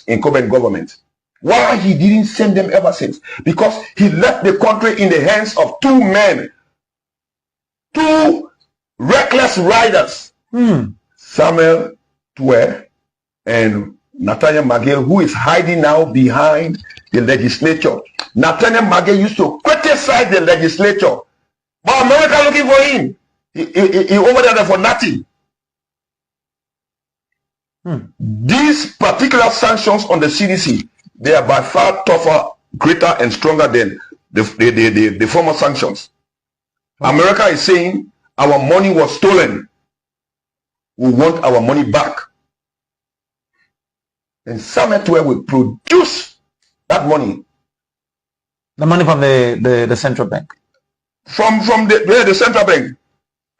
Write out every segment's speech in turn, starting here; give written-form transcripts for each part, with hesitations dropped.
police in Kobe government. Why he didn't send them ever since? Because he left the country in the hands of two men, two reckless riders, Samuel Twe and Nathaniel Magel, who is hiding now behind the legislature. Nathaniel Magel used to criticize the legislature, but America looking for him. He over there for nothing. These particular sanctions on the CDC, they are by far tougher, greater, and stronger than the former sanctions. America is saying our money was stolen. We want our money back. And somewhere will produce that money. The money from the central bank. From the central bank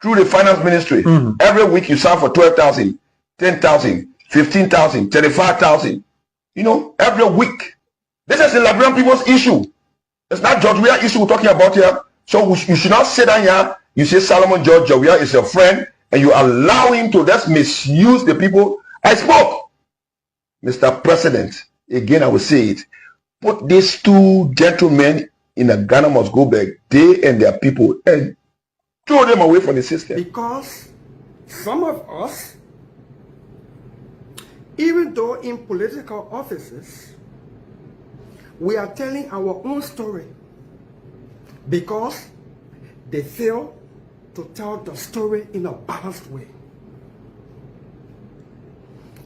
through the finance ministry. Every week you sign for 12,000, 10,000, 15,000, 35,000. You know, every week. This is the Liberian people's issue. It's not George Weah issue we're talking about here. So you should not sit down here. You say Solomon George Weah is your friend, and you allow him to just misuse the people. I spoke. Mr. President, again I will say it. Put these two gentlemen in a Ghana must go back, they and their people, and throw them away from the system. Because some of us, even though in political offices, we are telling our own story because they fail to tell the story in a balanced way.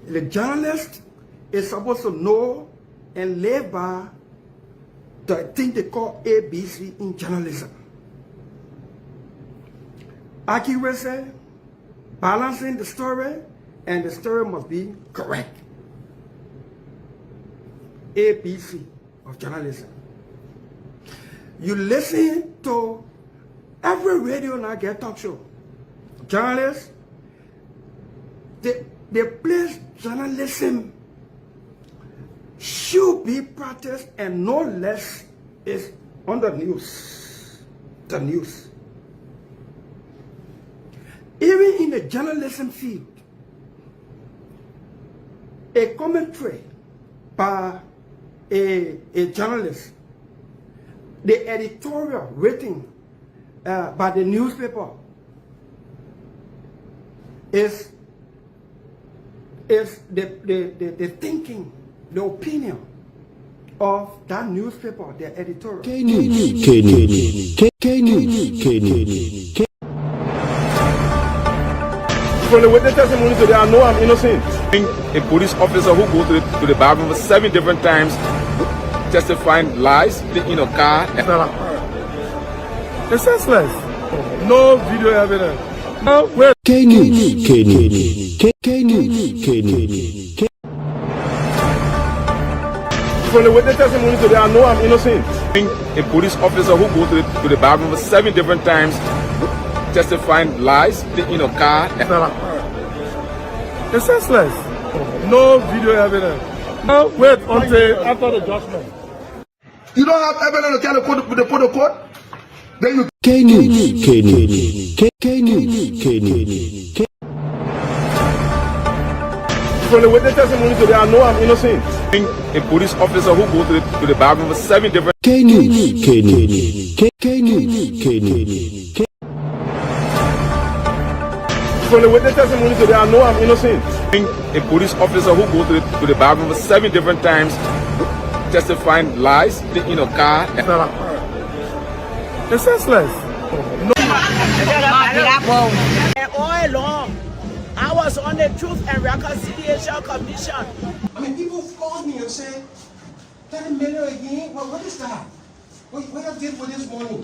The journalist is supposed to know and live by the thing they call ABC in journalism. Accuracy, balancing the story, and the story must be correct. ABC of journalism. You listen to every radio now get talk show. Journalists, they place journalism should be practiced, and no less is on the news. The news. Even in the journalism field, a commentary by a journalist, the editorial written by the newspaper is the thinking, the opinion of that newspaper, the editorial. From the witness testimony today, I know I'm innocent. A police officer who goes to the bathroom 7 different times, testifying lies in a car. It's senseless. No video evidence. No, where? From the witness testimony today, I know I'm innocent. A police officer who goes to the bathroom 7 different times, testifying lies in a car. It's senseless. No video evidence. No, wait until after the judgment. You don't have evidence to tell the court? Then you From the witness testimony today, I know I'm innocent. A police officer who goes to the bathroom 7 different From the witness testimony today, I know I'm innocent. A police officer who goes to the bathroom 7 different times, testifying lies in a car. It's senseless. No. And all along, I was on the Truth and Reconciliation Commission. I mean, people call me and say, 10 million again? Well, what is that? What I did for this money?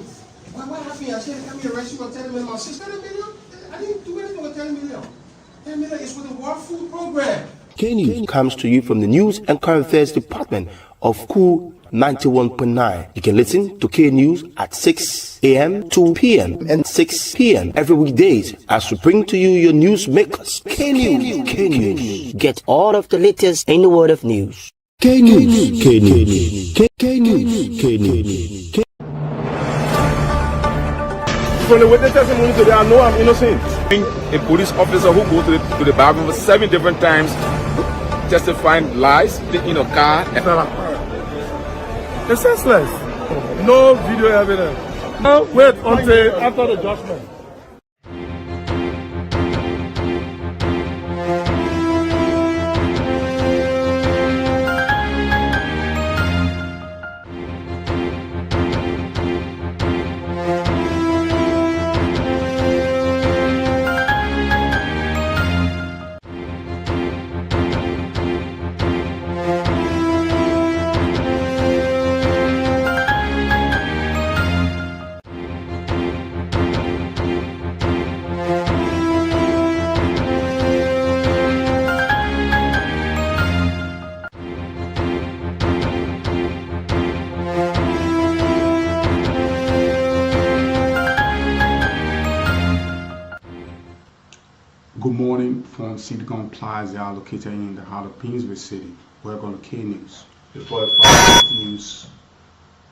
What happened? I said, come here, arrest you for 10 million. My sister, 10 million? I didn't do anything with 10 million. 10 million is for the World Food Program. K-News comes to you from the News and Current Affairs Department of Cool 91.9. You can listen to K-News at 6 a.m., 2 p.m. and 6 p.m. every weekdays as we bring to you your news makers. K-News. K-News. Get all of the latest in the world of news. K-News. K-News. K-News. K-News. From the witness testimony today, I know I'm innocent. A police officer who goes to the bathroom 7 different times, testifying lies, car. It's senseless. No video evidence. Wait until after the judgment. Good morning from Silicon Plaza, located in the heart of Painesville City. Welcome to K News. The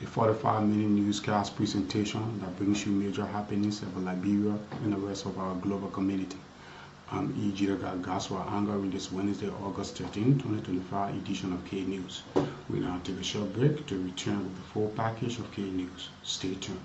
45-minute newscast presentation that brings you major happenings of Liberia and the rest of our global community. I'm E.G. Gaswa Anga with this Wednesday, August 13, 2025 edition of K News. We now take a short break to return with the full package of K News. Stay tuned.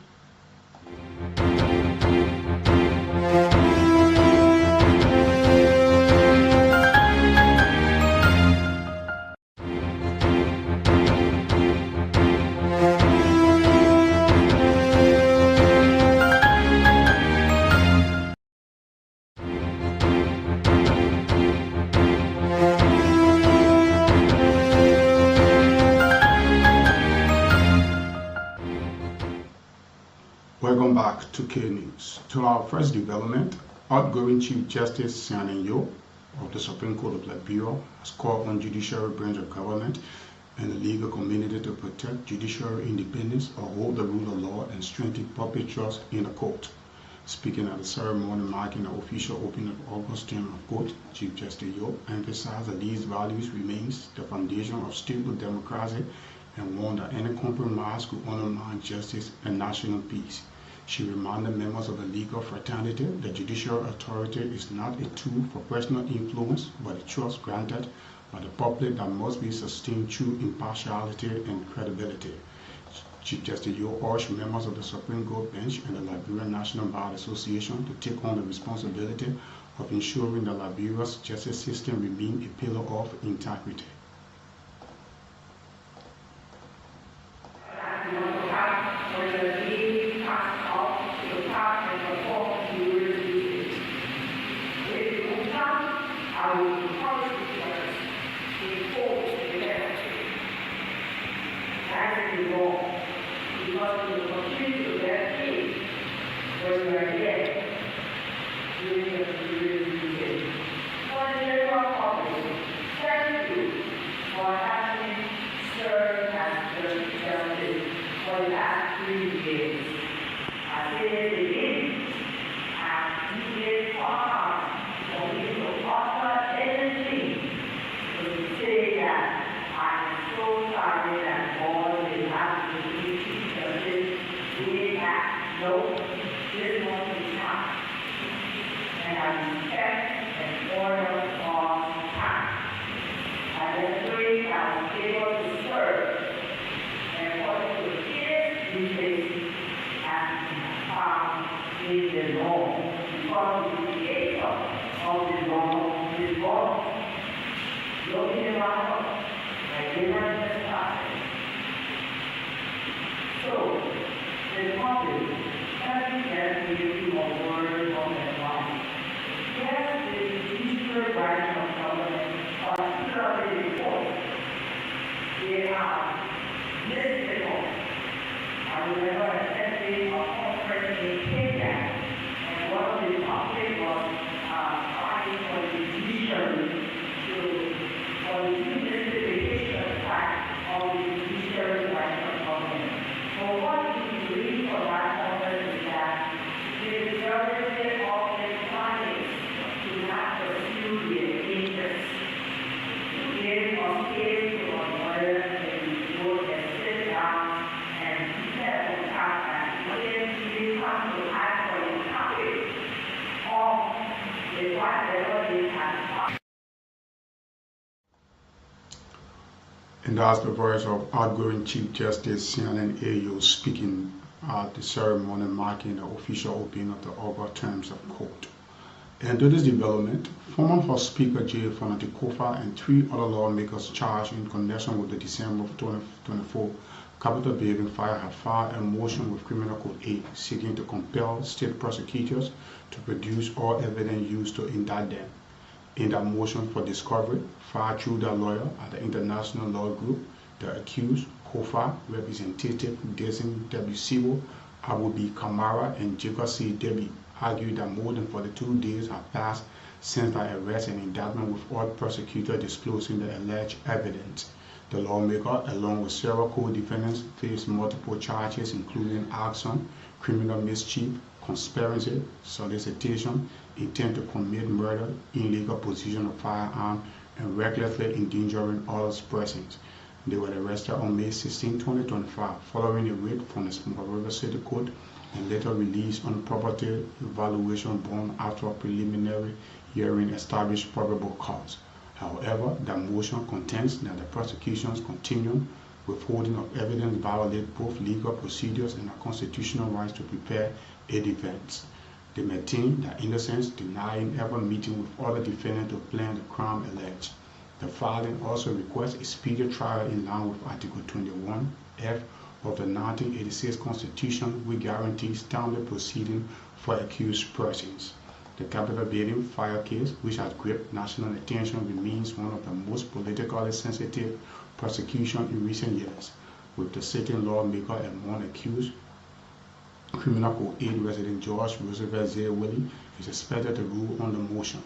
Welcome back to K News. To our first development, outgoing Chief Justice Sianen Yo of the Supreme Court of Liberia has called on judiciary branch of government and the legal community to protect judiciary independence, uphold the rule of law, and strengthen public trust in the court. Speaking at the ceremony marking the official opening of August term of court, Chief Justice Yo emphasized that these values remains the foundation of stable democracy and warned that any compromise could undermine justice and national peace. She reminded members of the legal fraternity that judicial authority is not a tool for personal influence, but a trust granted by the public that must be sustained through impartiality and credibility. Chief Justice Yo urged members of the Supreme Court bench and the Liberian National Bar Association to take on the responsibility of ensuring that Liberia's justice system remains a pillar of integrity. Thank you. And that's the voice of outgoing Chief Justice CNN Ayo speaking at the ceremony marking the official opening of the August terms of court. And to this development, former House Speaker J. Fanati Kofa and 3 other lawmakers charged in connection with the December 2024 Capitol building fire have filed a motion with Criminal Code 8 seeking to compel state prosecutors to produce all evidence used to indict them. In that motion for discovery, filed through their lawyer at the International Law Group, the accused, Kofa, Representative Desi W. Sibo, Abu B. Kamara, and Jacob C. Debbie argued that more than 42 days have passed since their arrest and indictment with all prosecutors disclosing the alleged evidence. The lawmaker, along with several co-defendants, faced multiple charges including arson, criminal mischief, conspiracy, solicitation, intent to commit murder, illegal possession of firearm, and recklessly endangering others' persons. They were arrested on May 16, 2025, following a raid from the Small River City Court and later released on property evaluation bond after a preliminary hearing established probable cause. However, the motion contends that the prosecution's continued withholding of evidence violates both legal procedures and our constitutional rights to prepare a defense. They maintain their innocence, denying ever meeting with other defendants to plan the crime alleged. The filing also requests a speedy trial in line with Article 21F of the 1986 Constitution, which guarantees timely proceeding for accused persons. The Capitol building fire case, which has gripped national attention, remains one of the most politically sensitive prosecutions in recent years, with the sitting lawmaker and one accused. Criminal Code 8 resident George Roosevelt Z. Willie is expected to rule on the motion.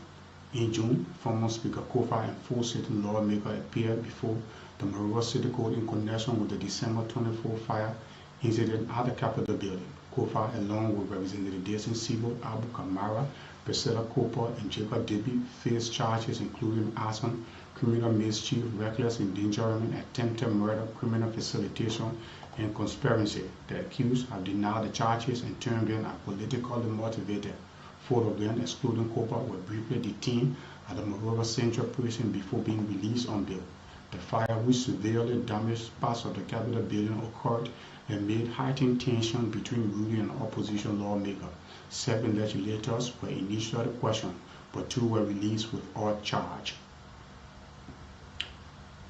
In June, former Speaker Kofa and 4 sitting lawmakers appeared before the Monroe City Court in connection with the December 24 fire incident at the Capitol building. Kofa, along with Representative Desi Sibo, Abu Kamara, Priscilla Cooper, and Jacob Debbie, faced charges including arson, criminal mischief, reckless endangerment, attempted murder, criminal facilitation, and conspiracy. The accused have denied the charges and termed them as politically motivated. 4 of them, excluding Cooper, were briefly detained at the Monroe Central Prison before being released on bail. The fire, which severely damaged parts of the Capitol building, occurred and made heightened tension between ruling and opposition lawmakers. 7 legislators were initially questioned, but 2 were released without charge.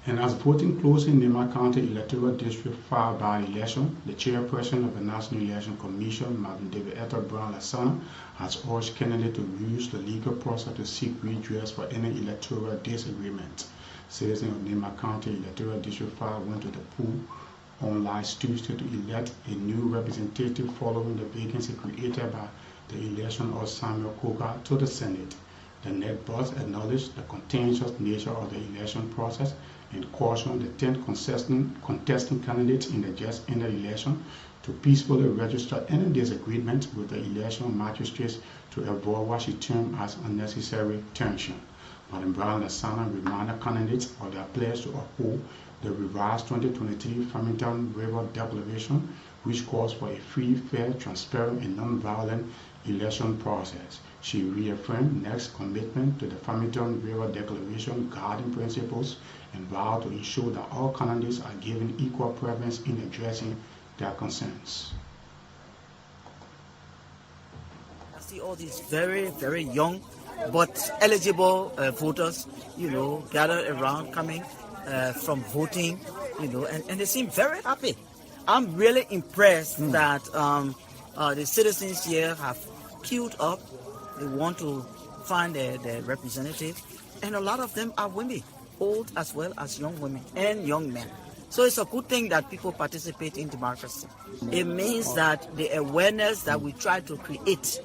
And as voting closed in Nema County Electoral District 5 by election, the chairperson of the National Election Commission, Martin David Etta Brown Lasana, has urged candidates to use the legal process to seek redress for any electoral disagreement. Citizens of Nema County Electoral District 5 went to the poll on last Tuesday to elect a new representative following the vacancy created by the election of Samuel Koga to the Senate. The net boss acknowledged the contentious nature of the election process and cautioned the 10 contesting candidates in the just ended election to peacefully register any disagreement with the election magistrates to avoid what she termed as unnecessary tension. Madam Brown Lasana reminded candidates of their pledge to uphold the revised 2023 Farmington River Declaration, which calls for a free, fair, transparent, and non-violent election process. She reaffirmed NEC's commitment to the Farmington River Declaration guiding principles and vowed to ensure that all candidates are given equal preference in addressing their concerns. I see all these very, very young but eligible voters, gathered around coming from voting, and they seem very happy. I'm really impressed that the citizens here have queued up. They want to find their representative, and a lot of them are women, old as well as young women and young men. So it's a good thing that people participate in democracy. It means that the awareness that we try to create,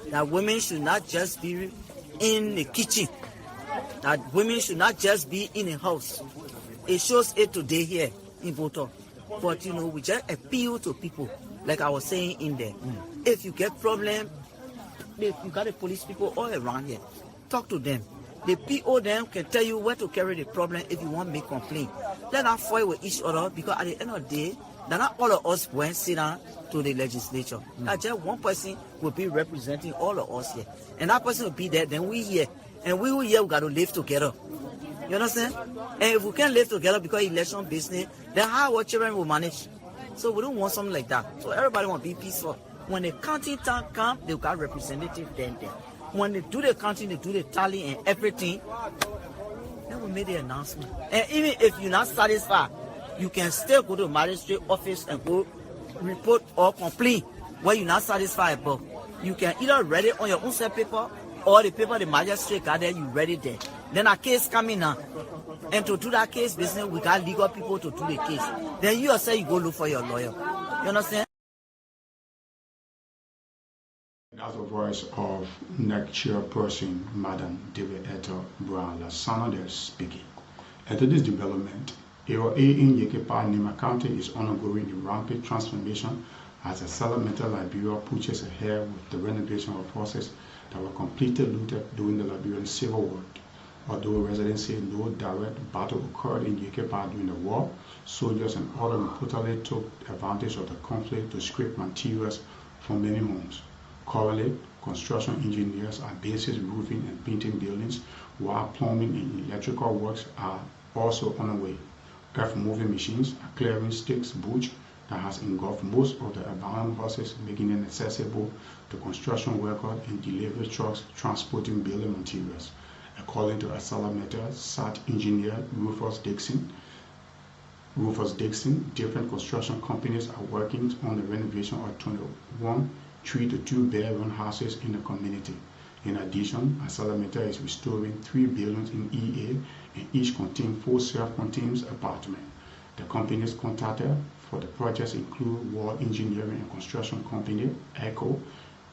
that women should not just be in the kitchen, that women should not just be in a house. It shows it today here in Boto. But we just appeal to people, like I was saying in there. If you get problem, you got the police people all around here. Talk to them. The PO them can tell you where to carry the problem if you want to make complaint. Let us fight with each other, because at the end of the day, they're not all of us going to sit down to the legislature. Just one person will be representing all of us here. And that person will be there, then we here. And we here, we got to live together. You understand? And if we can't live together because election business, then how our children will manage? So we don't want something like that. So everybody want to be peaceful. When the counting time comes, they got representative then. When they do the counting, they do the tally and everything, then we made the announcement. And even if you're not satisfied, you can still go to the magistrate office and go report or complain where you're not satisfied about. You can either write it on your own set paper or the paper the magistrate got there, you read it there. Then a case coming now. And to do that case business, we got legal people to do the case. Then you yourself, you go look for your lawyer. You understand? That's the voice of NEC chairperson, Madam David Etta Brown Lasana there speaking. After this development, Area A in Yekepa, Nima County is undergoing a rapid transformation as a settlement Liberia pushes ahead with the renovation of houses that were completely looted during the Liberian Civil War. Although residents say no direct battle occurred in Yekepa during the war, soldiers and others reportedly took advantage of the conflict to scrape materials from many homes. Currently, construction engineers are busy roofing and painting buildings, while plumbing and electrical works are also on the way. Earth-moving machines are clearing sticks bush that has engulfed most of the abandoned houses, making it accessible to construction workers and delivery trucks transporting building materials. According to Asalameter site engineer Rufus Dixon, different construction companies are working on the renovation of 21 3 to 2 bedroom houses in the community. In addition, Asalameter is restoring 3 buildings in EA, and each contain 4 self-contained apartments. The companies contacted for the projects include Wall Engineering and Construction Company, ECHO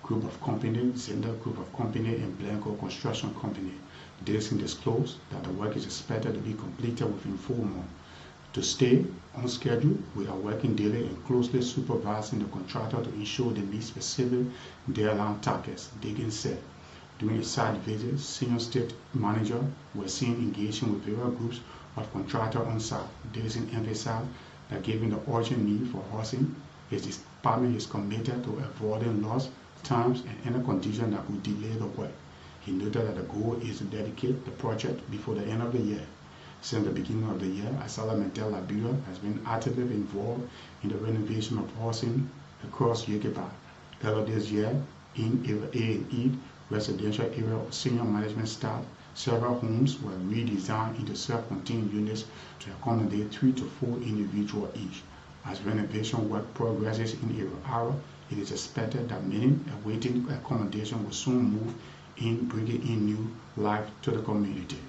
Group of Company, Zender Group of Company, and Blanco Construction Company. Dixon disclosed that the work is expected to be completed within 4 months. To stay on schedule, we are working daily and closely supervising the contractor to ensure they meet specific deadline targets, Diggins said. During a site visit, senior state manager was seen engaging with various groups of contractors on site. Diggins emphasized that given the urgent need for housing, his department is committed to avoiding lost times and any condition that would delay the work. He noted that the goal is to dedicate the project before the end of the year. Since the beginning of the year, Asalameter Liberia has been actively involved in the renovation of housing across Yekepa. Earlier this year, in Area A and E residential area of senior management staff, several homes were redesigned into self-contained units to accommodate 3 to 4 individuals each. As renovation work progresses in Area R, it is expected that many awaiting accommodation will soon move in, bringing in new life to the community.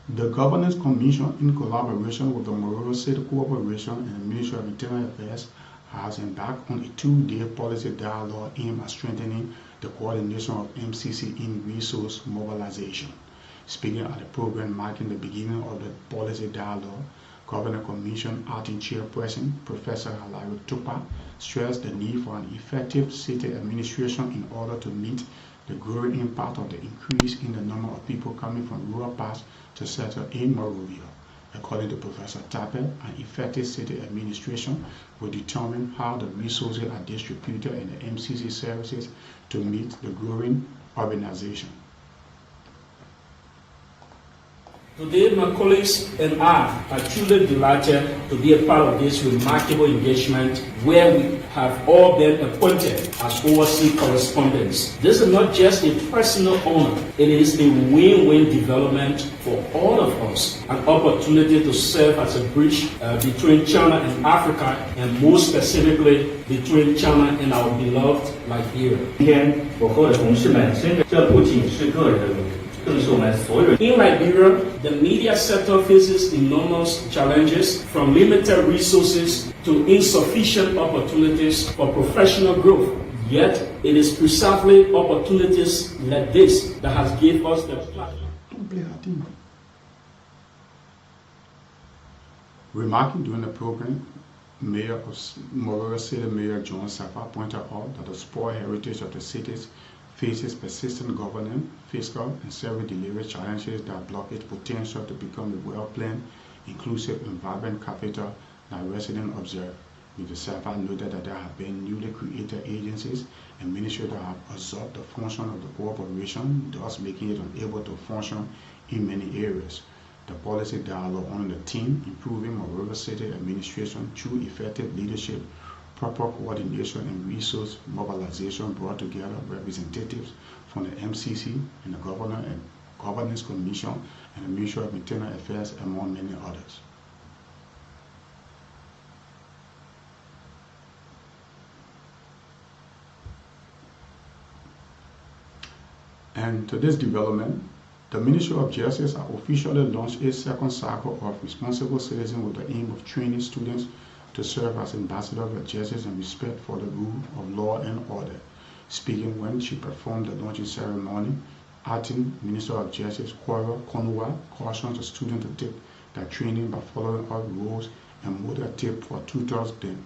The Governance Commission, in collaboration with the Mororo City Corporation and the Ministry of Internal Affairs, has embarked on a 2-day policy dialogue aimed at strengthening the coordination of MCC in resource mobilization. Speaking at the program marking the beginning of the policy dialogue, Governance Commission Acting Chairperson Professor Halari Tupa stressed the need for an effective city administration in order to meet the growing impact of the increase in the number of people coming from rural parts to settle in Monrovia. According to Professor Tappe, an effective city administration will determine how the resources are distributed in the MCC services to meet the growing urbanization. Today, my colleagues and I are truly delighted to be a part of this remarkable engagement where we have all been appointed as overseas correspondents. This is not just a personal honor, it is a win-win development for all of us, an opportunity to serve as a bridge between China and Africa, and more specifically between China and our beloved Liberia. 今天我和我的同事们，这不仅是个人的荣誉。 In Liberia, the media sector faces enormous challenges, from limited resources to insufficient opportunities for professional growth. Yet, it is precisely opportunities like this that has given us the platform. Remarking during the program, Mayor of Mororo City Mayor John Safa pointed out that the spoiled heritage of the cities faces persistent governance, fiscal, and service delivery challenges that block its potential to become a well-planned, inclusive, and vibrant capital that residents observe. Mr. Safa noted that there have been newly created agencies and ministries that have absorbed the function of the corporation, thus making it unable to function in many areas. The policy dialogue on the theme, improving of River City administration through effective leadership, proper coordination and resource mobilization, brought together representatives from the MCC and the Governor and Governance Commission and the Ministry of Internal Affairs, among many others. And to this development, the Ministry of Justice has officially launched its second cycle of responsible citizen with the aim of training students to serve as ambassadors of justice and respect for the rule of law and order. Speaking when she performed the launching ceremony, Acting Minister of Justice Cora Conway cautioned the students to take their training by following up rules and model tip for tutors them.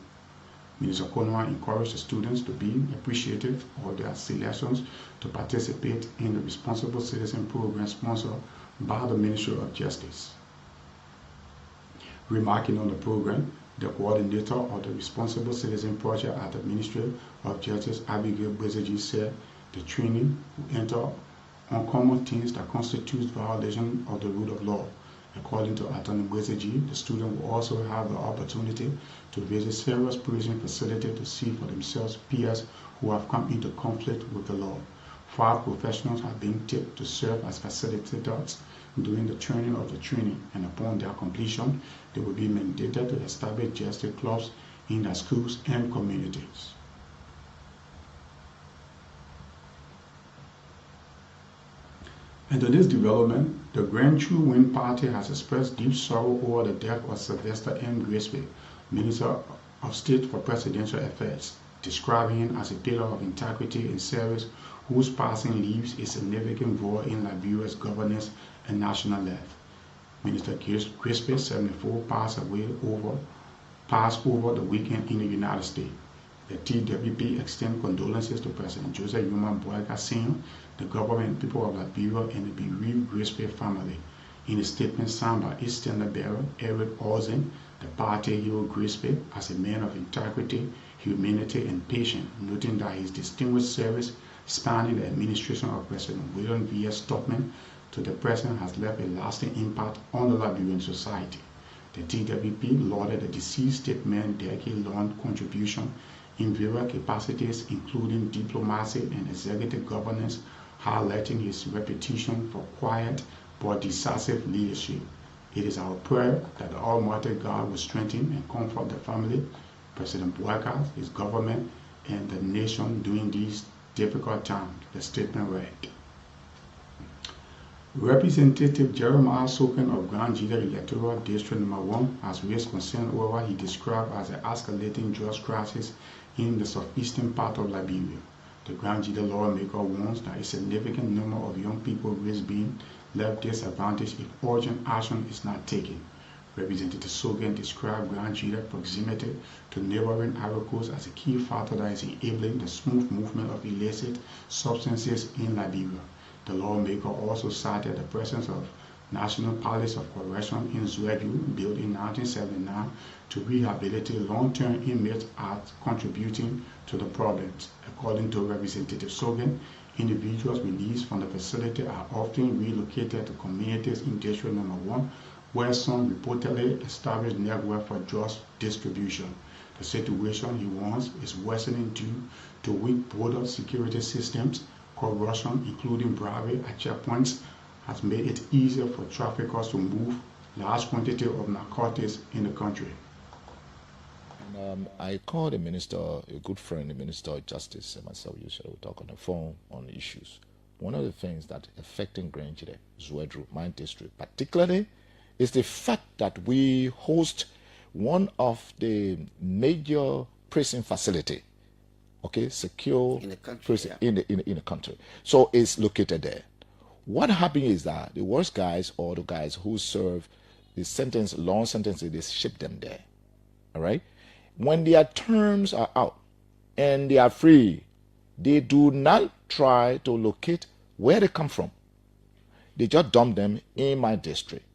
Minister Conway encouraged the students to be appreciative of their selections to participate in the Responsible Citizen Program sponsored by the Ministry of Justice. Remarking on the program, the coordinator of the Responsible Citizen Project at the Ministry of Justice, Abigail Bezeji, said the training will enter uncommon things that constitute violation of the rule of law. According to Attorney Bezeji, the student will also have the opportunity to visit serious prison facilities to see for themselves peers who have come into conflict with the law. 5 professionals have been tipped to serve as facilitators during the training of the training, and upon their completion, they will be mandated to establish justice clubs in their schools and communities. And to this development, the Grand True Wind Party has expressed deep sorrow over the death of Sylvester M. Grisby, Minister of State for Presidential Affairs, describing him as a pillar of integrity and service whose passing leaves a significant void in Liberia's governance and national life. Minister Grisby, 74, passed over the weekend in the United States. The TWP extends condolences to President Joseph Yoman Boyka Sr., the government and people of Liberia, and the bereaved Grisby family. In a statement signed by its standard bearer, Eric Olsen, the party hailed Grisby as a man of integrity, humanity, and patience, noting that his distinguished service spanning the administration of President William V.S. Tubman to the present has left a lasting impact on the Liberian society. The TWP lauded the deceased statesman's decade-long contribution in various capacities, including diplomacy and executive governance, highlighting his reputation for quiet but decisive leadership. It is our prayer that the Almighty God will strengthen and comfort the family, President Boyka, his government, and the nation during these difficult times, the statement read. Representative Jeremiah Soken of Grand Jida Electoral District No. 1 has raised concern over what he described as an escalating drugs crisis in the southeastern part of Liberia. The Grand Jida lawmaker warns that a significant number of young people risk being left disadvantaged if urgent action is not taken. Representative Soken described Grand Jida proximity to neighboring Ivory Coast as a key factor that is enabling the smooth movement of illicit substances in Liberia. The lawmaker also cited the presence of National Palace of Correction in Zwedru, built in 1979 to rehabilitate long-term inmates as contributing to the problems. According to Representative Sogan, individuals released from the facility are often relocated to communities in District No. 1, where some reportedly established network for drugs distribution. The situation, he warns, is worsening due to weak border security systems. Corruption, including bribery at checkpoints, has made it easier for traffickers to move large quantities of narcotics in the country. I called the minister, a good friend, the Minister of Justice, and myself usually we talk on the phone on issues. One of the things that affecting Grand Jide, Zwedru, my district particularly, is the fact that we host one of the major prison facility, okay, secure in the country, prison yeah. in the country. So it's located there. What happened is that the worst guys, or the guys who serve the sentence, long sentences, they ship them there. All right. When their terms are out and they are free, they do not try to locate where they come from. They just dump them in my district.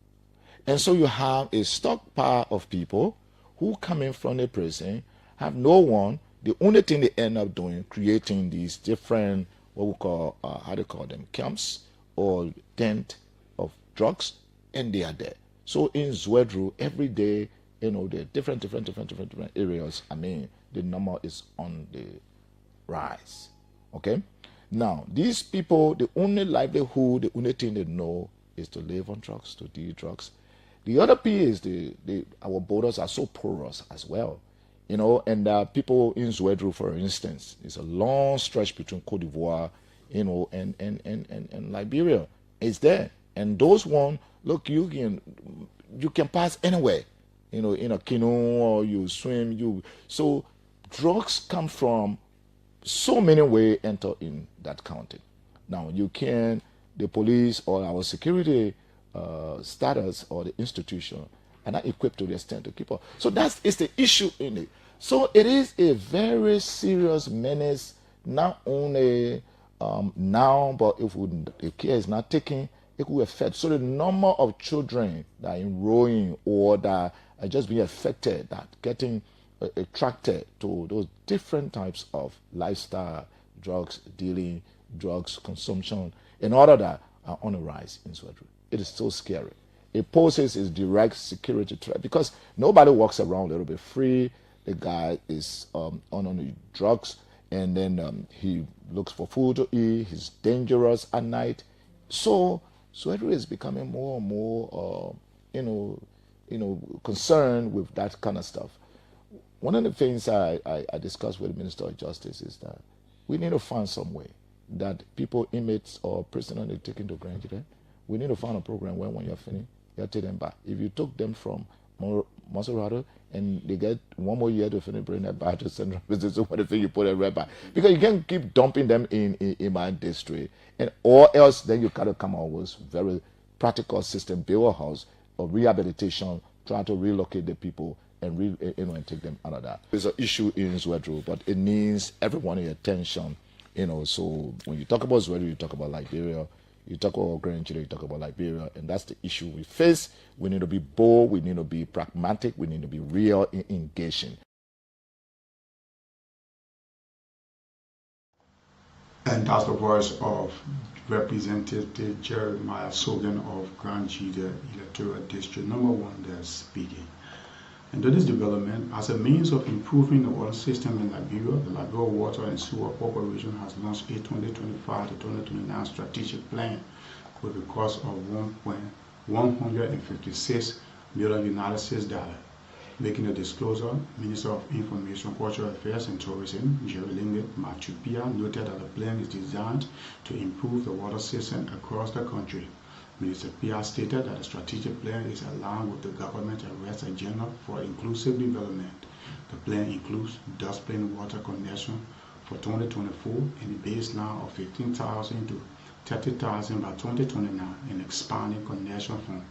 And so you have a stockpile of people who come in from the prison, have no one. The only thing they end up doing, creating these different, what we call, how do you call them, camps or tent of drugs, and they are there. So in Zwedru, every day, you know, there are different areas. I mean, the number is on the rise. Okay? Now, these people, the only livelihood, the only thing they know is to live on drugs, to deal drugs. The other P is our borders are so porous as well. You know, and people in Zwedru, for instance, it's a long stretch between Cote d'Ivoire, you know, and Liberia. It's there. And those one, look, you can pass anywhere, you know, in a canoe or you swim. So drugs come from so many ways enter in that county. Now the police or our security status or the institution are not equipped to the extent to keep up. So it's the issue in it. So it is a very serious menace, not only now, but if care is not taken, it will affect. So the number of children that are enrolling or that are just being affected, that getting attracted to those different types of lifestyle, drugs dealing, drugs consumption, and all of that are on the rise in Sweden. It is so scary. It poses a direct security threat because nobody walks around a little bit free. The guy is on the drugs, and then he looks for food to eat. He's dangerous at night. So Sweden is becoming more and more, concerned with that kind of stuff. One of the things I discussed with the Minister of Justice is that we need to find some way that people, inmates or prisoners are taken to Grand Jury. We need to find a program where when you're finished, you take them back. If you took them from Maserati and they get 1 more year to finish, bring them back to Central Business, what if you put it right back? Because you can't keep dumping them in my district, or else then you gotta come out with very practical system, build a house of rehabilitation, try to relocate the people and and take them out of that. There's an issue in Zwedru, but it needs everyone's attention. So when you talk about Zwedru, you talk about Liberia. You talk about Grand Chile, you talk about Liberia, and that's the issue we face. We need to be bold, we need to be pragmatic, we need to be real in engaging. And that's the voice of Representative Jeremiah Sogan of Grand Chile Electoral District number 1 there speaking. And this development, as a means of improving the water system in Liberia, the Liberia Water and Sewer Corporation has launched a 2025 to 2029 strategic plan with a cost of $156 million United States dollars. Making a disclosure, Minister of Information, Cultural Affairs and Tourism, Jerry Linglet Machupia, noted that the plan is designed to improve the water system across the country. Minister Pia stated that the strategic plan is aligned with the government arrest agenda for inclusive development. The plan includes dust plain water connection for 2024 and a baseline of 15,000 to 30,000 by 2029 and expanding connection from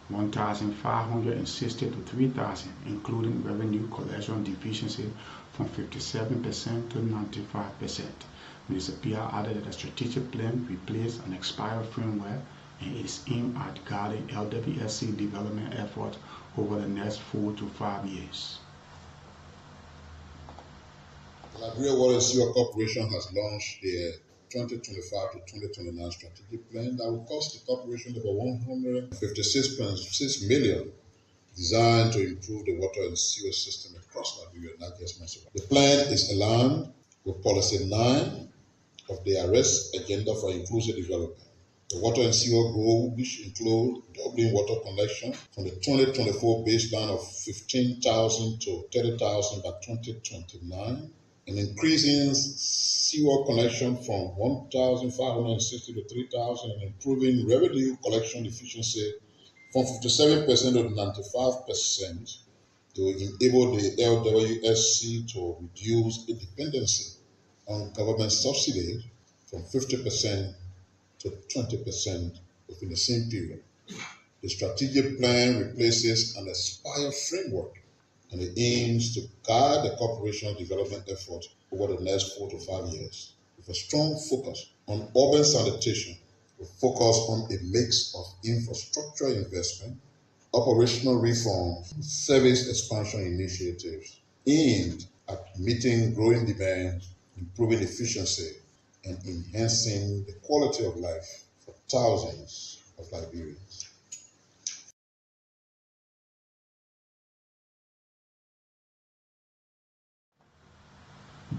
1,560 to 3,000, including revenue collection deficiency from 57% to 95%. Minister Pia added that the strategic plan replaced an expired framework and is aimed at guiding LWSC development efforts over the next 4 to 5 years. The Liberia Water and Sewer Corporation has launched their 2025 to 2029 strategic plan that will cost the corporation over $156.6 million, designed to improve the water and sewer system across Liberia, not just Maserati. The plan is aligned with Policy 9 of the arrest agenda for inclusive development. The water and sewer goal, which include doubling water connection from the 2024 baseline of 15,000 to 30,000 by 2029, and increasing sewer connection from 1,560 to 3,000, and improving revenue collection efficiency from 57% to 95% to enable the LWSC to reduce its dependency on government subsidies from 50% to 20% within the same period. The strategic plan replaces an expired framework and it aims to guide the corporation's development efforts over the next 4 to 5 years with a strong focus on urban sanitation, with focus on a mix of infrastructure investment, operational reforms, and service expansion initiatives aimed at meeting growing demand, improving efficiency, and enhancing the quality of life for thousands of Liberians.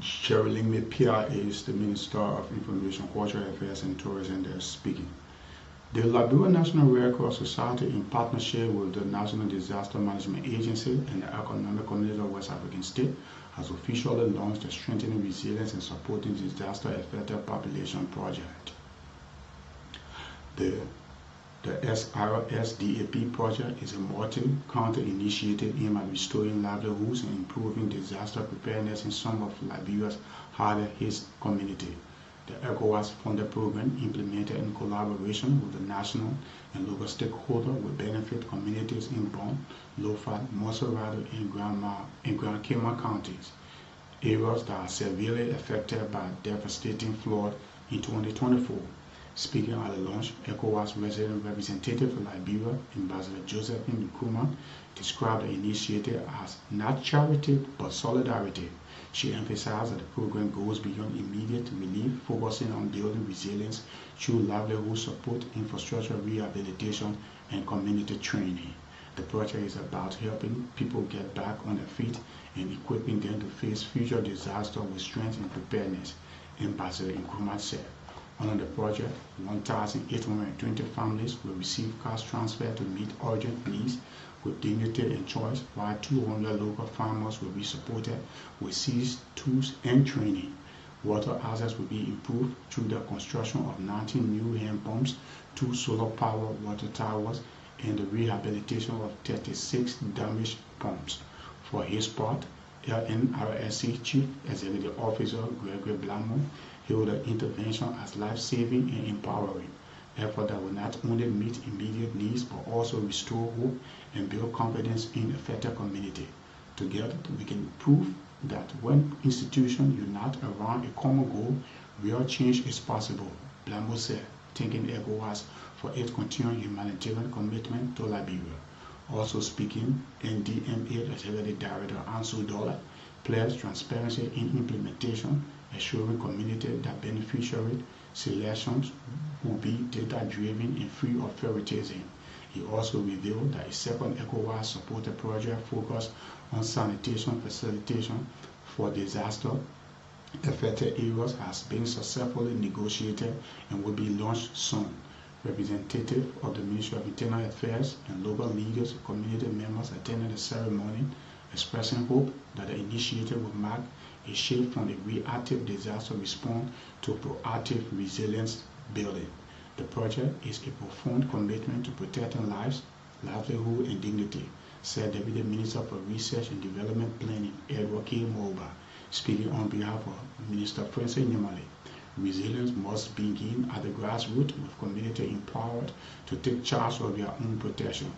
Sherilyn Pierre is the Minister of Information, Cultural Affairs and Tourism there speaking. The Liberia National Red Cross Society, in partnership with the National Disaster Management Agency and the Economic Community of West African States, has officially launched the Strengthening Resilience and Supporting Disaster Affected Population project. The SRSDAP project is a multi-county initiative aimed at restoring livelihoods and improving disaster preparedness in some of Liberia's hardest-hit communities. The ECOWAS-funded program, implemented in collaboration with the national and local stakeholders, will benefit communities in Bon, Lofat, Moserado, and Grand Cayman counties, areas that are severely affected by devastating flood in 2024. Speaking at the launch, ECOWAS resident representative for Liberia, Ambassador Josephine Nkrumah, described the initiative as not charity but solidarity. She emphasized that the program goes beyond immediate relief, focusing on building resilience through livelihood support, infrastructure rehabilitation, and community training. The project is about helping people get back on their feet and equipping them to face future disasters with strength and preparedness, Ambassador Nkrumah said. Under the project, 1,820 families will receive cash transfer to meet urgent needs with dignity and choice, while 200 local farmers will be supported with seeds, tools, and training. Water access will be improved through the construction of 19 new hand pumps, 2 solar-powered water towers, and the rehabilitation of 36 damaged pumps. For his part, LNRSC Chief Executive Officer Gregory Blamo hailed the intervention as life-saving and empowering effort that will not only meet immediate needs but also restore hope and build confidence in the affected community. Together, we can prove that when institutions unite around a common goal, real change is possible, Blamo said, thanking ECOWAS for its continuing humanitarian commitment to Liberia. Also speaking, NDMA Executive Director Ansu Dollar pledged transparency in implementation, assuring community that beneficiary selections will be data-driven and free of favoritism. He also revealed that a second ECOWAS-supported project focused on sanitation facilitation for disaster-affected areas has been successfully negotiated and will be launched soon. Representatives of the Ministry of Internal Affairs and local leaders and community members attended the ceremony, expressing hope that the initiative will mark a shift from a reactive disaster response to proactive resilience building. The project is a profound commitment to protecting lives, livelihood, and dignity, said Deputy Minister for Research and Development Planning, Edward K. Moba, speaking on behalf of Minister Francis Nyamale. Resilience must begin at the grassroots, with community empowered to take charge of their own protection.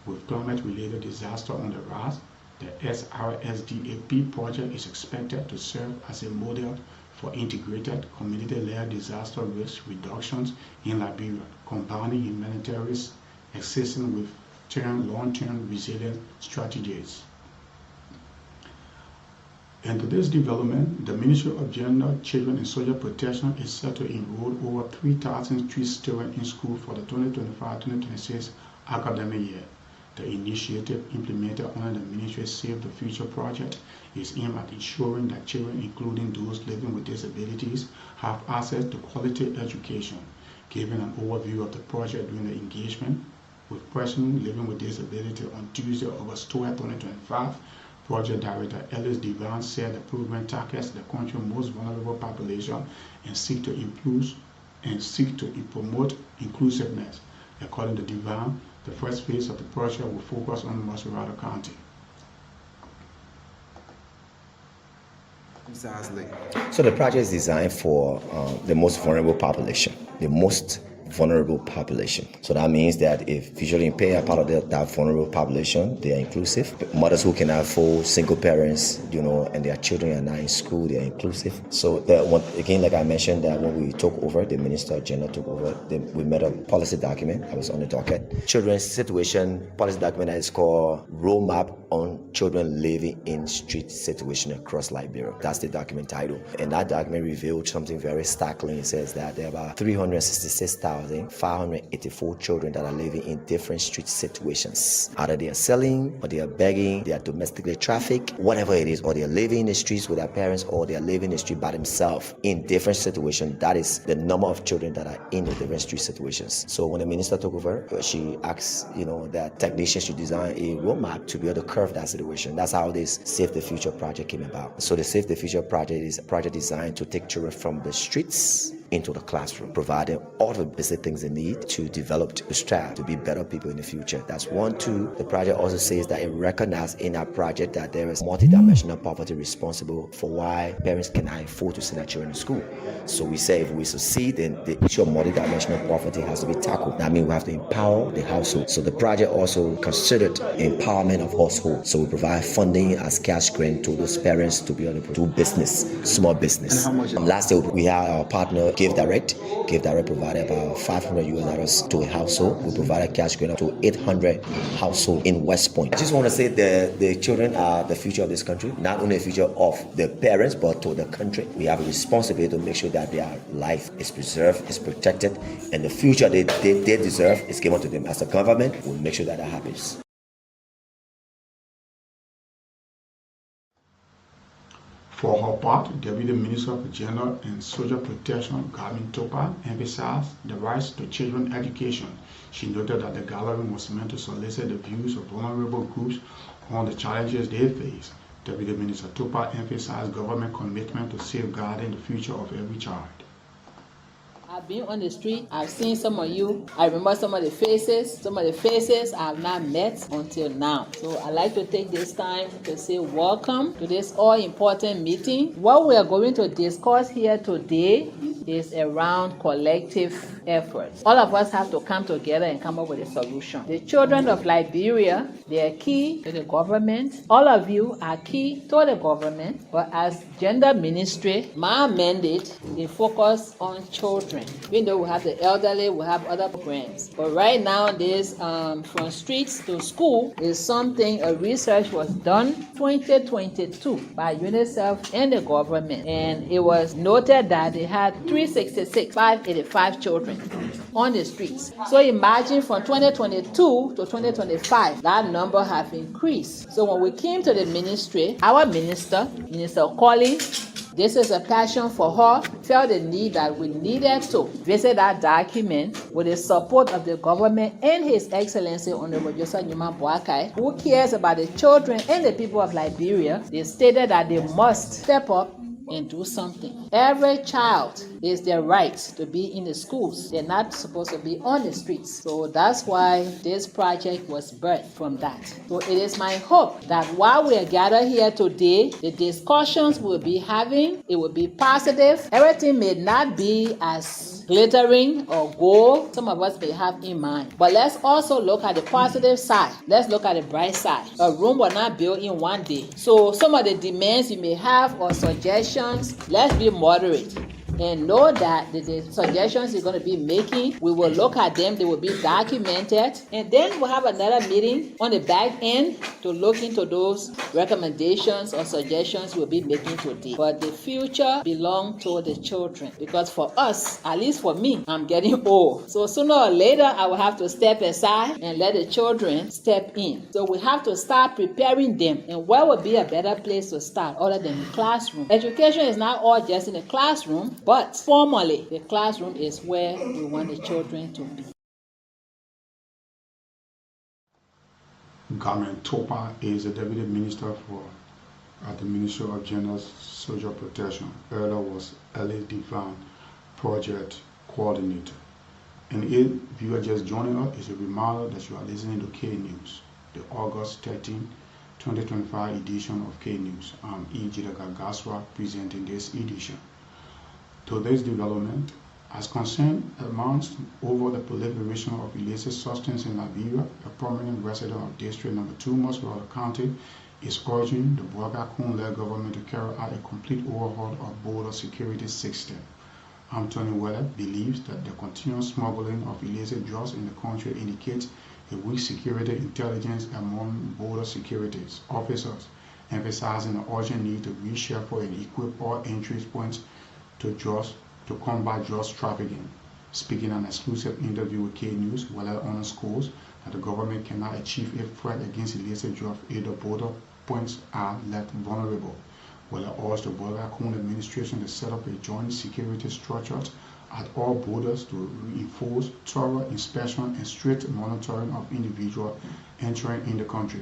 With climate-related disaster on the rise, the SRSDAP project is expected to serve as a model for integrated, community-led disaster risk reductions in Liberia, combining humanitarian assistance with long-term resilience strategies. And to this development, the Ministry of Gender, Children and Social Protection is set to enroll over 3,000 students in school for the 2025-2026 academic year. The initiative, implemented under the Ministry's Save the Future project, is aimed at ensuring that children, including those living with disabilities, have access to quality education. Giving an overview of the project during the engagement with persons living with disability on Tuesday, August 12, 2025, Project Director Ellis Devine said the program targets the country's most vulnerable population and seek to promote inclusiveness. According to Devine, the first phase of the project will focus on Moserado County. So the project is designed for the most vulnerable population, So that means that if visually impaired are part of that vulnerable population, they are inclusive. Mothers who cannot afford, single parents, and their children are not in school, they are inclusive. So again, like I mentioned, that when we took over, the Minister of Gender took over, we made a policy document that was on the docket. Children's situation policy document that is called Roadmap on Children Living in Street Situation across Liberia. That's the document title. And that document revealed something very startling. It says that there are about 366,000 1,584 children that are living in different street situations. Either they are selling, or they are begging, they are domestically trafficked, whatever it is, or they are living in the streets with their parents, or they are living in the street by themselves in different situations. That is the number of children that are in the different street situations. So when the minister took over, she asked, that technicians should design a roadmap to be able to curve that situation. That's how this Save the Future project came about. So the Save the Future project is a project designed to take children from the streets into the classroom, providing all the basic things they need to develop, to strive to be better people in the future. That's 1. 2, the project also says that it recognizes in our project that there is multidimensional poverty responsible for why parents cannot afford to send their children to school. So we say if we succeed, then the issue of multidimensional poverty has to be tackled. That means we have to empower the household. So the project also considered empowerment of households. So we provide funding as cash grant to those parents to be able to do business, small business. Last year we had our partner Give Direct. Give Direct provided about $500 to a household. We provided cash grant to 800 households in West Point. I just want to say the children are the future of this country, not only the future of the parents, but to the country. We have a responsibility to make sure that their life is preserved, is protected, and the future they deserve is given to them. As a government, we'll make sure that happens. For her part, Deputy Minister for Gender and Social Protection, Garmin Topa, emphasized the rights to children's education. She noted that the gathering was meant to solicit the views of vulnerable groups on the challenges they face. Deputy Minister Topa emphasized government commitment to safeguarding the future of every child. I've been on the street, I've seen some of you, I remember some of the faces I have not met until now. So I'd like to take this time to say welcome to this all-important meeting. What we are going to discuss here today is around collective efforts. All of us have to come together and come up with a solution. The children of Liberia, they are key to the government. All of you are key to the government, but as gender ministry, my mandate is focus on children. Even though we have the elderly, we have other programs. But right now, this from streets to school is something, a research was done 2022 by UNICEF and the government. And it was noted that they had 585 children on the streets. So imagine from 2022 to 2025, that number have increased. So when we came to the ministry, our Minister Collins, this is a passion for her, felt the need that we needed to visit that document with the support of the government and His Excellency Honorable Joseph Numa Boakai, who cares about the children and the people of Liberia. They stated that they must step up and do something. Every child is their right to be in the schools. They're not supposed to be on the streets. So that's why this project was birthed from that. So it is my hope that while we are gathered here today, the discussions we'll be having, it will be positive. Everything may not be as glittering or gold some of us may have in mind. But let's also look at the positive side. Let's look at the bright side. A room was not built in one day. So some of the demands you may have or suggestions, let's be moderate and know that the suggestions you're going to be making, we will look at them, they will be documented, and then we'll have another meeting on the back end to look into those recommendations or suggestions we'll be making today. But the future belongs to the children, because for us, at least for me, I'm getting old. So sooner or later, I will have to step aside and let the children step in. So we have to start preparing them. And where would be a better place to start other than the classroom? Education is not all just in the classroom, but formally, the classroom is where we want the children to be. Garmin Topa is the Deputy Minister at the Ministry of Gender Social Protection. Earlier was Ellie Divine, Project Coordinator. And if you are just joining us, it's a reminder that you are listening to K News, the August 13, 2025 edition of K News. I'm E. Gaswa presenting this edition. Today's development, as concerned amounts over the proliferation of illicit substance in Liberia, a prominent resident of District Number 2, Muswell County, is urging the Boakai-led government to carry out a complete overhaul of border security system. Anthony Weller believes that the continuous smuggling of illicit drugs in the country indicates a weak security intelligence among border security officers, emphasizing the urgent need to reshuffle and equip all entry points to combat drugs trafficking. Speaking in an exclusive interview with K News, Weller underscores that the government cannot achieve a threat against illicit drugs if the border points are left vulnerable. Weller urged the border administration to set up a joint security structure at all borders to reinforce thorough inspection and strict monitoring of individuals entering in the country.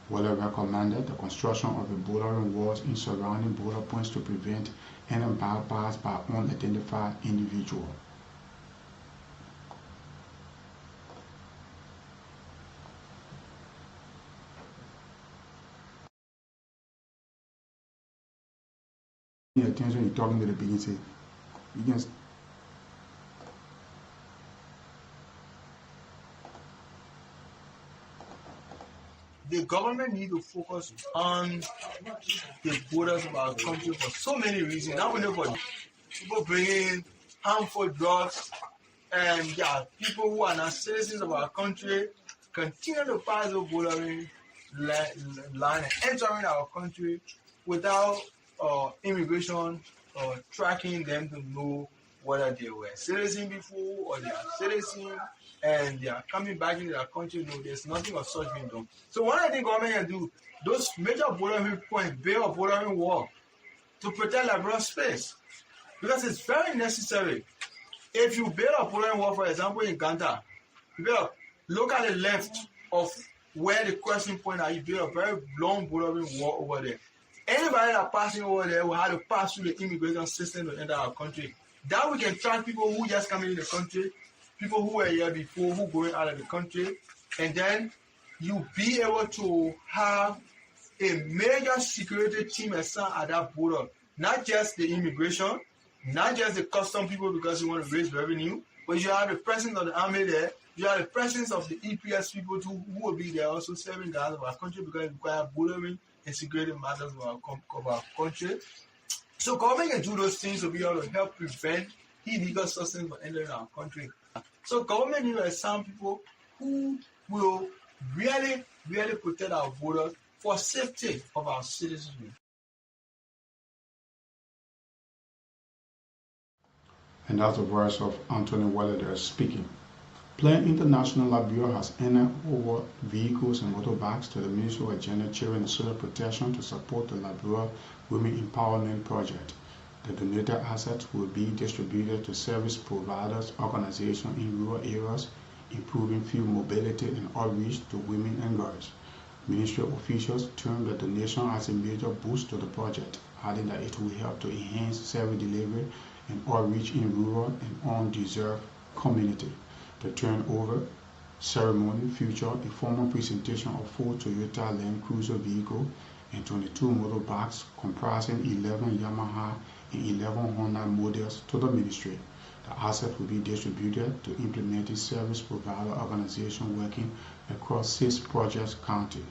Weller recommended the construction of the bordering walls in surrounding border points to prevent any bypass by unidentified individuals. Attention, you're talking to the beginning. Begins. The government need to focus on the borders of our country for so many reasons. Not only for people bringing harmful drugs, and people who are not citizens of our country continue to pass the bordering line and entering our country without immigration tracking them to know whether they were citizens before or they are citizens and they are coming back into their country. No, there's nothing of such being done. So what I think government can do, those major bordering points, build a bordering wall to protect Liberian space, because it's very necessary. If you build a bordering wall, for example, in Ghana, look at the length of where the crossing point are. You build a very long bordering wall over there. Anybody that passing over there will have to pass through the immigration system to enter our country. That we can track people who just come into the country, people who were here before, who going out of the country, and then you be able to have a major security team assigned at that border. Not just the immigration, not just the custom people because you want to raise revenue, but you have the presence of the army there, you have the presence of the EPS people who will be there also serving the of our country because it requires bordering and security matters of our country. So government can do those things to be able to help prevent illegal substance from entering our country. So government needs to assign people who will really protect our borders for safety of our citizens. And that's the voice of Anthony Weller there speaking. Plan International Liberia has handed over vehicles and motorbikes to the Ministry of Gender, Children and Social Protection to support the Liberia Women Empowerment Project. The donated assets will be distributed to service providers, organizations in rural areas, improving field mobility and outreach to women and girls. Ministry officials termed the donation as a major boost to the project, adding that it will help to enhance service delivery and outreach in rural and undeserved community. The turnover ceremony featured a formal presentation of 4 Toyota Land Cruiser vehicles and 22 motorbikes comprising 11 Yamaha and 11 Honda models to the ministry. The assets will be distributed to implementing service provider organizations working across 6 project counties.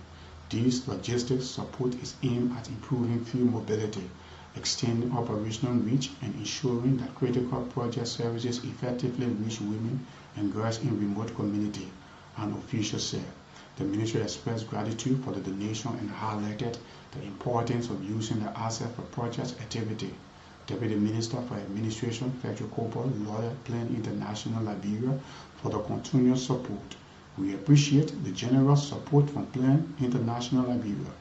This logistics support is aimed at improving field mobility, extending operational reach, and ensuring that critical project services effectively reach women and girls in remote communities, an official said. The ministry expressed gratitude for the donation and highlighted the importance of using the asset for project activity. Deputy Minister for Administration, Federal Corporate Lawyer, Plan International Liberia, for the continuous support. We appreciate the generous support from Plan International Liberia.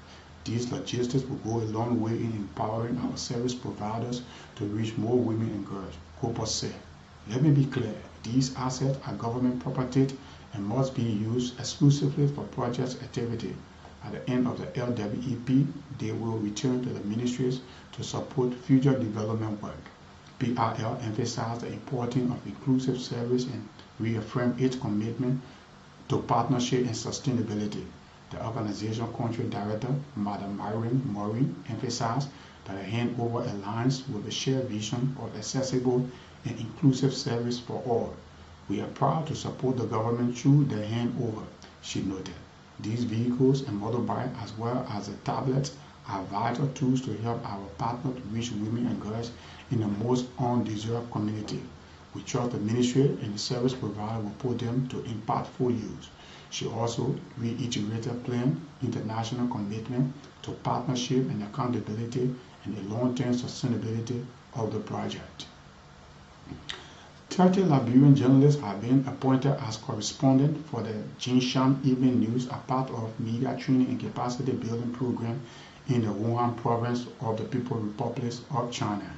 These logistics will go a long way in empowering our service providers to reach more women and girls, Cooper said. Let me be clear, these assets are government property and must be used exclusively for project activity. At the end of the LWEP, they will return to the ministries to support future development work. PRL emphasized the importance of inclusive service and reaffirmed its commitment to partnership and sustainability. The organization country director, Madam Maureen, emphasized that a handover aligns with the shared vision of accessible and inclusive service for all. We are proud to support the government through the handover, she noted. These vehicles and motorbikes, as well as the tablets, are vital tools to help our partners reach women and girls in the most undeserved community. We trust the ministry and the service provider will put them to impactful use. She also reiterated Plan International commitment to partnership and accountability and the long-term sustainability of the project. 30 Liberian journalists have been appointed as correspondents for the Jinshan Evening News, a part of media training and capacity building program in the Wuhan province of the People's Republic of China.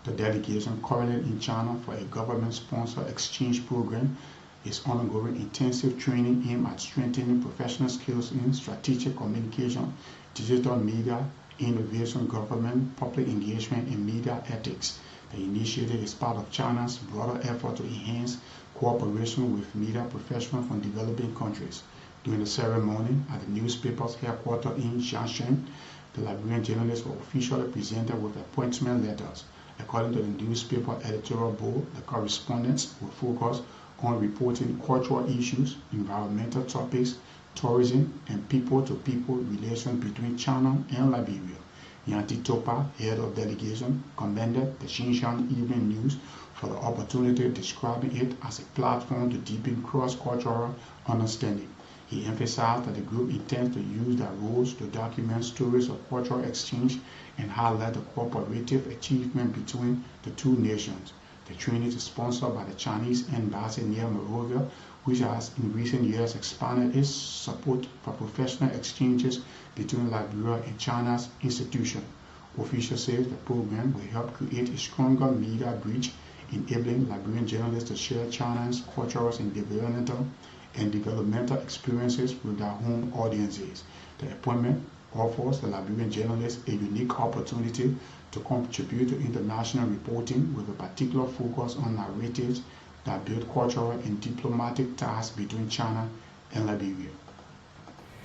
The delegation currently in China for a government-sponsored exchange program is undergoing intensive training aimed at strengthening professional skills in strategic communication, digital media, innovation, government, public engagement, and media ethics. The initiative is part of China's broader effort to enhance cooperation with media professionals from developing countries. During the ceremony at the newspaper's headquarters in Shenzhen, the Liberian journalists were officially presented with appointment letters. According to the newspaper editorial board, the correspondents will focus on reporting cultural issues, environmental topics, tourism, and people-to-people relations between China and Liberia. Yanti Topa, head of delegation, commended the Xinjiang Evening News for the opportunity, describing it as a platform to deepen cross-cultural understanding. He emphasized that the group intends to use their roles to document stories of cultural exchange and highlight the cooperative achievement between the two nations. The training is sponsored by the Chinese Embassy near Monrovia, which has in recent years expanded its support for professional exchanges between Liberia and China's institutions. Officials say the program will help create a stronger media bridge, enabling Liberian journalists to share China's cultural and developmental experiences with their home audiences. The appointment offers the Liberian journalists a unique opportunity to contribute to international reporting with a particular focus on narratives that build cultural and diplomatic ties between China and Liberia.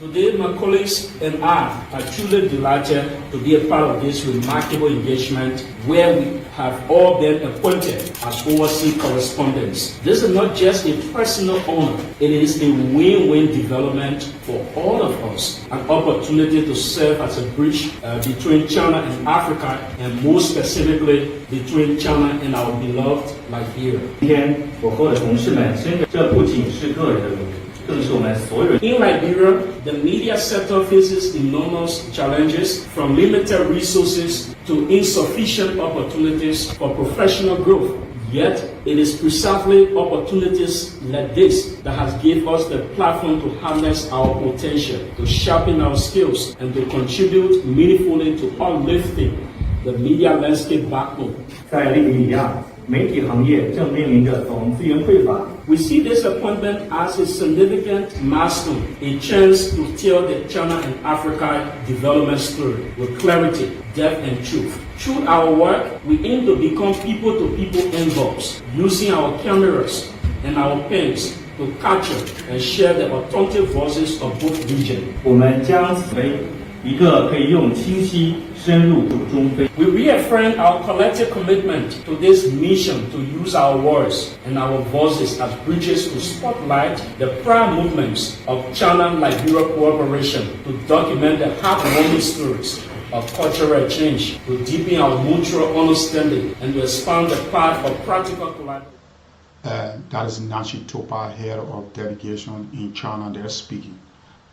Today, my colleagues and I are truly delighted to be a part of this remarkable engagement where we have all been appointed as overseas correspondents. This is not just a personal honor, it is a win-win development for all of us, an opportunity to serve as a bridge between China and Africa, and more specifically between China and our beloved Liberia. 今天我和我的同事们深感，这不仅是个人的荣誉。 In Liberia, the media sector faces enormous challenges, from limited resources to insufficient opportunities for professional growth. Yet, it is precisely opportunities like this that has given us the platform to harness our potential, to sharpen our skills, and to contribute meaningfully to uplifting the media landscape backbone. 在利比亚，媒体行业正面临着总资源匮乏。 We see this appointment as a significant milestone, a chance to tell the China and Africa development story with clarity, depth, and truth. Through our work, we aim to become people-to-people envoys, using our cameras and our pens to capture and share the authentic voices of both regions. 我们将为一个可以用清晰、深入、中非。 We reaffirm our collective commitment to this mission to use our words and our voices as bridges to spotlight the proud movements of China-Liberia cooperation, to document the heartwarming stories of cultural change, to deepen our mutual understanding, and to expand the path of practical collaboration. That is Nancy Topa, head of delegation in China, they're speaking.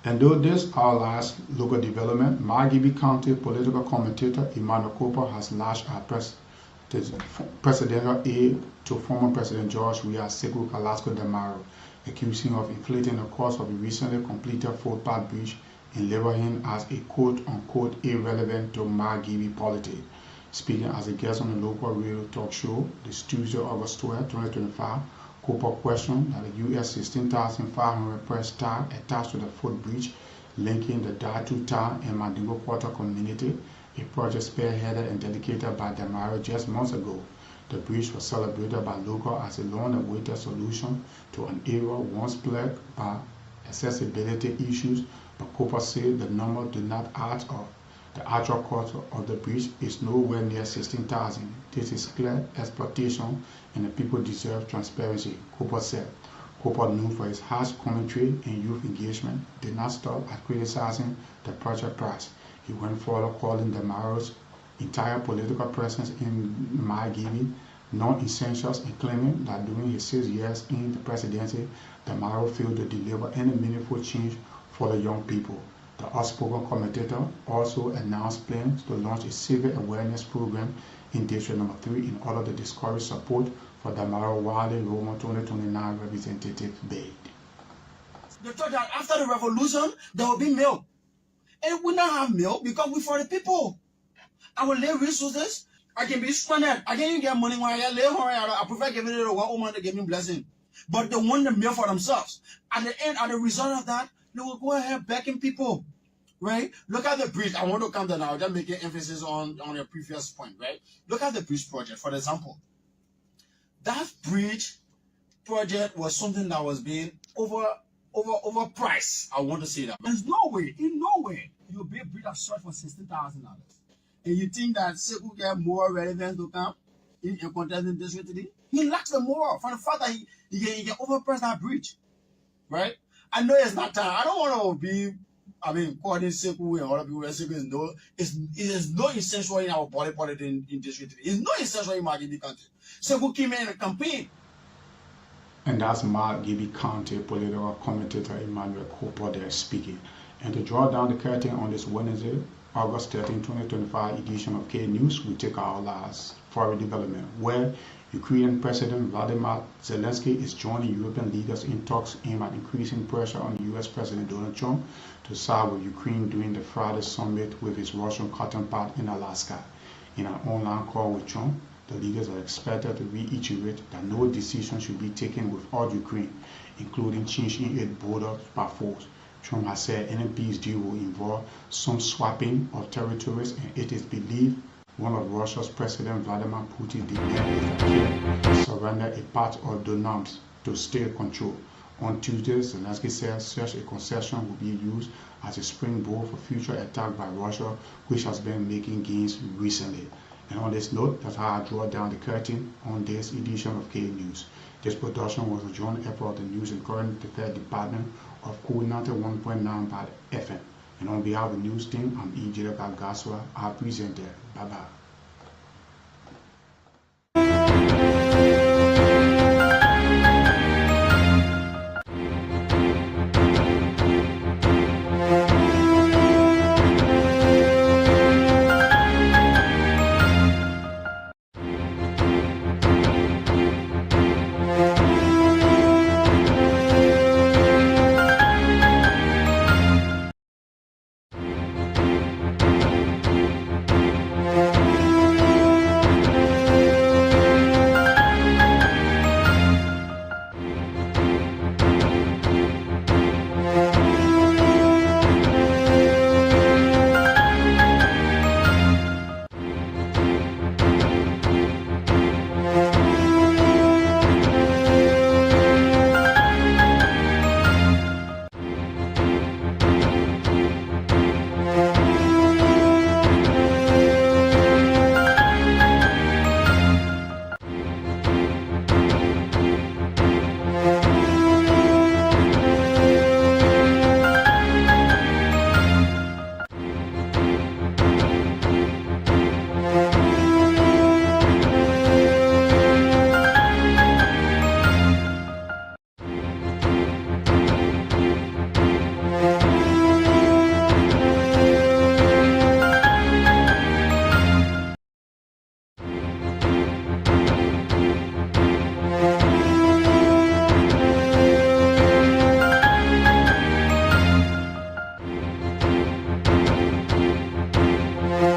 And though this our last local development, Margibi County political commentator Emmanuel Cooper has lashed at presidential aide to former President George Weah Sekou Kalasco Damaro, accusing of inflating the cost of the recently completed footpath bridge and labeling him as a quote-unquote irrelevant to Margibi politics. Speaking as a guest on the local radio talk show this Tuesday, August 12, 2025, Cooper questioned that the US 16,500 press tag attached to the footbridge linking the Datu town and Mandingo Quarter community, a project spearheaded and dedicated by Damaro just months ago. The bridge was celebrated by locals as a long-awaited solution to an area once plagued by accessibility issues, but Cooper said the number do not add up. The actual cost of the bridge is nowhere near 16,000. This is clear exploitation, and the people deserve transparency, Cooper said. Cooper, known for his harsh commentary and youth engagement, did not stop at criticizing the project price. He went further, calling Damaro's entire political presence in Margibi non-essentials, and claiming that during his 6 years in the presidency, Damaro failed to deliver any meaningful change for the young people. The outspoken commentator also announced plans to launch a civic awareness program in District Number 3 in order to discourage support for for Damaro Wale Roma 2029 representative bid. They thought that after the revolution, there will be milk. And we not have milk because we for the people. I will lay resources. I can be stranded. I can't even get money when I lay home. I prefer giving it to one woman to give me blessing. But they want the milk for themselves. At the end, at the result of that, they will go ahead begging people. Right? Look at the bridge. I want to come to now, just making emphasis on your previous point, right? Look at the bridge project, for example. That bridge project was something that was being overpriced. I want to say that. There's no way, in no way, you'll be a bridge of short for $16,000. And you think that Sekou get more relevant to come in contesting this way today? He lacks the moral from the fact that he can overprice that bridge. Right? I know it's not time. I don't want to be, calling Sekou and other people that Sekou is no essential in our body politics in this way today. It's no essential in Margibi County. Sekou came in a campaign. And that's Margibi County political commentator Emmanuel Cooper there speaking. And to draw down the curtain on this Wednesday, August 13, 2025 edition of K News, we take our last foreign development, where Ukrainian President Vladimir Zelensky is joining European leaders in talks aimed at increasing pressure on U.S. President Donald Trump to side with Ukraine during the Friday summit with his Russian counterpart in Alaska. In an online call with Trump, the leaders are expected to reiterate that no decision should be taken without Ukraine, including changing its borders by force. Trump has said any peace deal will involve some swapping of territories, and it is believed one of Russia's President Vladimir Putin declared to surrender a part of Donbass to state control. On Tuesday, Zelensky said such a concession will be used as a springboard for future attack by Russia, which has been making gains recently. And on this note, that's how I draw down the curtain on this edition of K News. This production was a joint effort of the News and Current Affairs Department of Cool 91.9 by FM. And on behalf of the news team, I'm E.J. Gaswa, our presenter. Bye-bye.